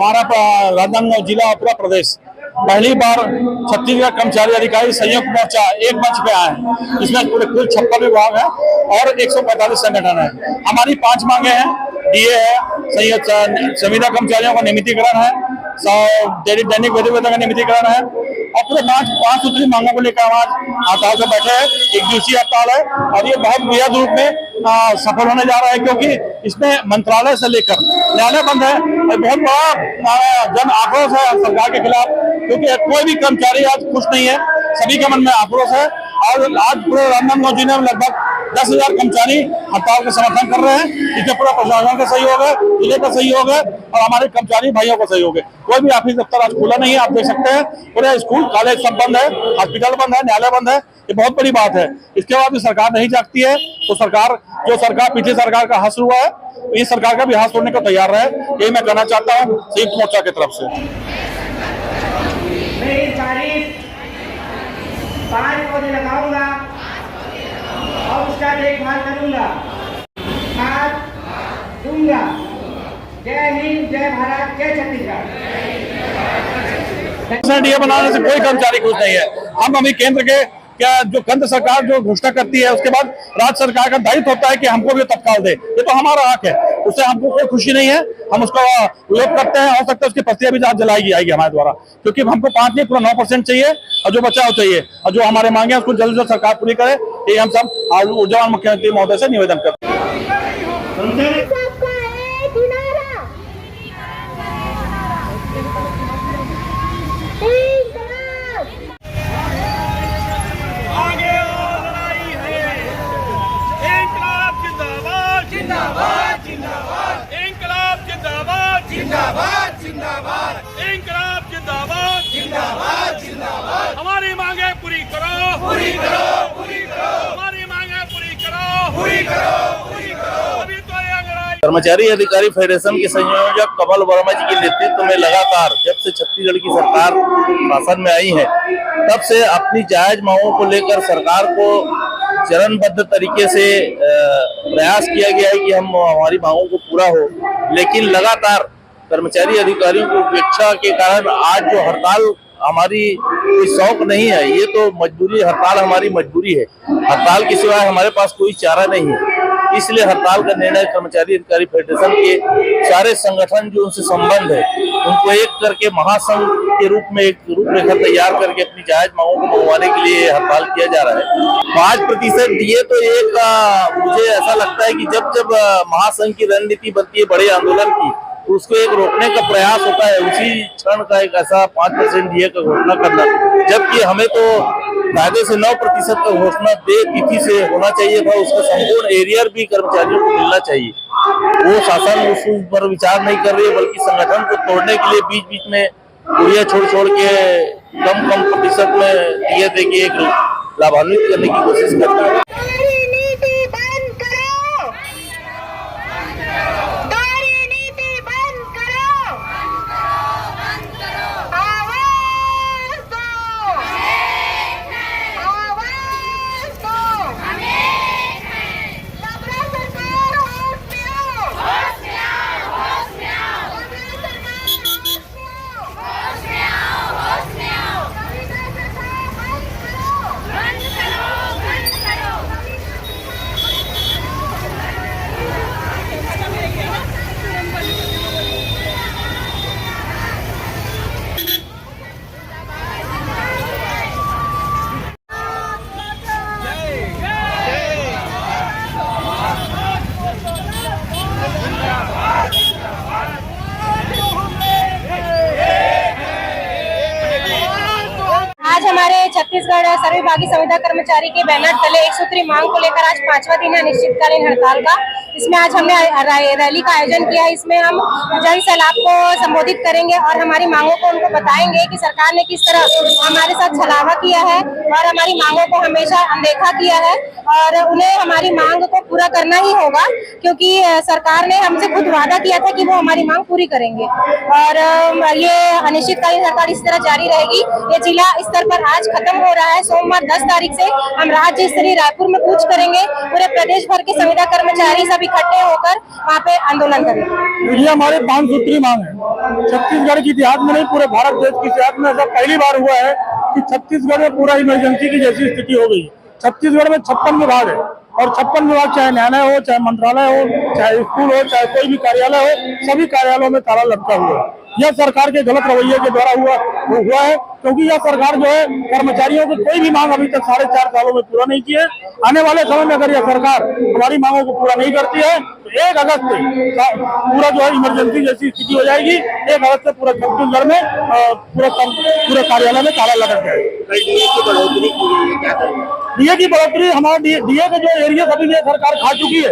हमारा राजनांदगांव जिला और पूरा प्रदेश पहली बार छत्तीसगढ़ कर्मचारी अधिकारी संयुक्त मोर्चा एक मंच पे आए हैं। इसमें पूरे कुल 56 विभाग है और 145 संगठन है। हमारी 5 मांगे हैं। डीए है, संविदा कर्मचारियों का नियमितीकरण है, दैनिक वेतन का नियमितीकरण है और पूरे 5 सूत्री मांगों को लेकर हम आज हड़ताल पे बैठे हैं। 1 दिवसीय हड़ताल है और ये बहुत बृहद रूप में सफल होने जा रहा है, क्योंकि इसमें मंत्रालय से लेकर न्यायालय बंद है। बहुत बड़ा जन आक्रोश है सरकार के खिलाफ, क्योंकि कोई भी कर्मचारी आज खुश नहीं है, सभी के मन में आक्रोश है। और आज पूरे राजनांदगांव जिले में लगभग 10,000 कर्मचारी हड़ताल का समर्थन कर रहे हैं। इसमें पूरा प्रशासन का सहयोग है, जिले का सहयोग है और हमारे कर्मचारी भाइयों का सहयोग है। कोई भी ऑफिस दफ्तर आज खुला नहीं है, आप देख सकते हैं। पूरे स्कूल कॉलेज सब बंद है, हॉस्पिटल बंद है, न्यायालय बंद है। ये बहुत बड़ी बात है। इसके बाद भी सरकार नहीं जागती है, तो सरकार पिछली सरकार का हाथ हुआ है, इस सरकार का भी हाथ तोड़ने को तैयार रहे। यही मैं कहना चाहता हूँ संयुक्त मोर्चा की तरफ से। 5 पौधे लगाऊंगा और उसका देखभाल करूंगा, खाद दूंगा। जय हिंद, जय भारत, जय छत्तीसगढ़। ये बनाने से कोई कर्मचारी खुश नहीं है। हम अभी केंद्र के जो केंद्र सरकार जो घोषणा करती है, उसके बाद राज्य सरकार का दायित्व होता है कि हमको भी तत्काल दे। ये तो हमारा हक है, उससे हमको कोई खुशी नहीं है। हम उसका विरोध करते हैं। हो सकता है उसकी पत्तियां भी आज जलाई जाएगी हमारे द्वारा, क्योंकि हमको 5 नहीं पूरा 9% चाहिए और जो बचा हो चाहिए और जो हमारे मांगे हैं उसको जल्द से जल्द सरकार पूरी करे। ये हम सब आज ऊर्जावान मुख्यमंत्री महोदय से निवेदन करते हैं। जिंदाबाद जिंदाबाद, इंकलाब जिंदाबाद जिंदाबाद जिंदाबाद। हमारी मांगे पूरी करो, पूरी करो, पूरी करो। हमारी मांगे पूरी करो, पूरी करो, पूरी करो। अभी तो कर्मचारी अधिकारी फेडरेशन के संयोजक कमल वर्मा जी के नेतृत्व में लगातार जब से छत्तीसगढ़ की सरकार शासन में आई है, तब से अपनी जायज मांगों को लेकर सरकार को चरणबद्ध तरीके से प्रयास किया गया है कि हमारी मांगों को पूरा हो। लेकिन लगातार कर्मचारी अधिकारियों की उपेक्षा के कारण आज जो हड़ताल हमारी कोई शौक नहीं है, ये तो मजबूरी, हड़ताल हमारी मजबूरी है। हड़ताल के सिवाय हमारे पास कोई चारा नहीं है। इसलिए हड़ताल का निर्णय कर्मचारी अधिकारी फेडरेशन के सारे संगठन जो उनसे संबंध है, उनको एक करके महासंघ के रूप में एक रूपरेखा तैयार करके अपनी जायज मांगों को मंगवाने के लिए हड़ताल किया जा रहा है। 5% दिए तो मुझे ऐसा लगता है कि जब महासंघ की रणनीति बनती है बड़े आंदोलन की, तो उसको एक रोकने का प्रयास होता है। उसी क्षण का एक ऐसा 5% डीए का घोषणा करना, जबकि हमें तो कायदे से 9% का घोषणा दे तिथि से होना चाहिए था। उसका संपूर्ण एरियर भी कर्मचारियों को मिलना चाहिए। वो शासन उस पर विचार नहीं कर रही है, बल्कि संगठन को तोड़ने के लिए बीच बीच में पूरिया छोड़ के कम प्रतिशत में डीए दे के एक लाभान्वित करने की कोशिश करती है। हमारे छत्तीसगढ़ सर्वविभागीय संविदा कर्मचारी के बैनर तले 1 सूत्री मांग को लेकर आज 5वां दिन है अनिश्चितकालीन हड़ताल का। इसमें आज हमने रैली का आयोजन किया है। इसमें हम जन सैलाब को संबोधित करेंगे और हमारी मांगों को उनको बताएंगे कि सरकार ने किस तरह हमारे साथ छलावा किया है और हमारी मांगों को हमेशा अनदेखा किया है और उन्हें हमारी मांग को पूरा करना ही होगा, क्योंकि सरकार ने हमसे खुद वादा किया था कि वो हमारी मांग पूरी करेंगे। और ये अनिश्चितकालीन हड़ताल इस तरह जारी रहेगी। ये जिला स्तर पर आज खत्म हो रहा है। सोमवार 10 तारीख से हम राज्य स्तरीय रायपुर में कूच करेंगे। पूरे प्रदेश भर के संविदा कर्मचारी सभी इकट्ठे होकर वहाँ पे आंदोलन करें। ये हमारे 5 सूत्री मांग है। छत्तीसगढ़ की इतिहास में नहीं, पूरे भारत देश की इतिहास में ऐसा पहली बार हुआ है कि छत्तीसगढ़ में पूरा इमरजेंसी की जैसी स्थिति हो गई। छत्तीसगढ़ में 56 विभाग है और 56 विभाग, चाहे न्यायालय हो, चाहे मंत्रालय हो, चाहे स्कूल हो, चाहे कोई भी कार्यालय हो, सभी कार्यालयों में ताला लटका हुआ है। यह सरकार के गलत रवैये के द्वारा हुआ है, क्योंकि यह सरकार जो है कर्मचारियों की कोई भी मांग अभी तक 4.5 सालों में पूरा नहीं की है। आने वाले समय में अगर यह सरकार हमारी मांगों को पूरा नहीं करती है तो 1 अगस्त से पूरा जो है इमरजेंसी जैसी स्थिति हो जाएगी। 1 अगस्त से पूरा छत्तीसगढ़ में पूरे कार्यालय में ताला लटक जाएगा। डीए की बढ़ोतरी, हमारा डीए का जो एरिया अभी ये सरकार खा चुकी है,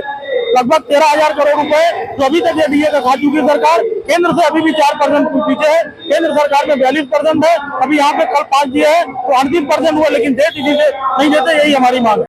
लगभग 13,000 करोड़ रुपए जो अभी तक ये डीए का खा चुकी है सरकार। केंद्र से अभी भी 4% पीछे है। केंद्र सरकार में 42% है, अभी यहाँ पे कल 5 दिए है तो 38% हुआ, लेकिन नहीं देते, यही हमारी मांग है।